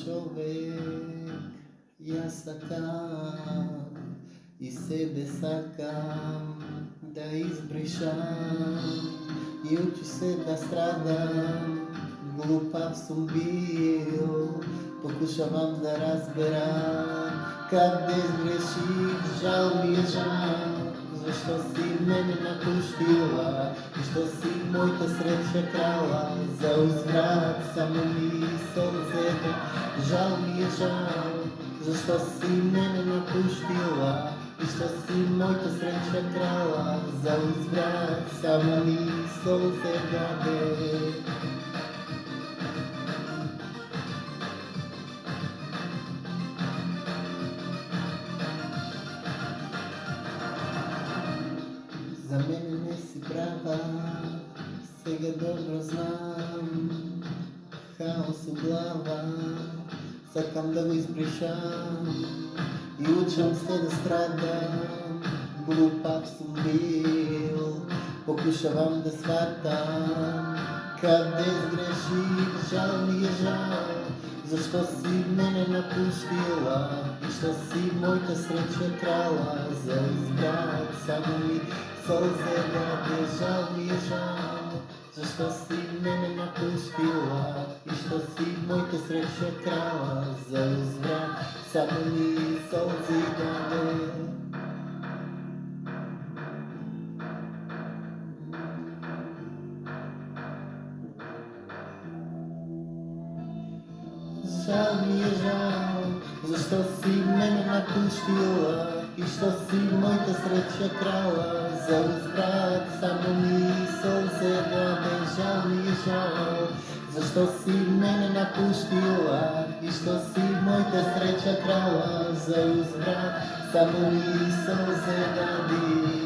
Човек я сакам и себе сакам да избришам и учи се да страдам. Глупав сум бил, покушавам да разбера къде сгреших, жал ми е жал. Защо си мене напустила и що си моята среća крала? За uzvrat само ми сълзета, жал ми е жал. Защо си мене напустила и що си моята среća крала? За uzvrat само ми сълзета бе. За мене не си права, сега добро знам. Хаос у глава, сакам да го избришам и учам се да страдам. Глупав сум бил, покушавам да сватам къде сгреших, жал ми е жал. Защо си мене напустила и що си моята среća крала? За избрат само ми сълзе даде, жал ми е жал. Защо си мене напустила и що си моята среća крала? За избрат само ми сълзи даде. Жал ми е жал, защо си мене напустила и що си моята среća крала? За uzvrat само ми сълзе даде, жал ми е жал. Защо си мене напустила и що си моята среća крала? За uzvrat само ми сълзе даде.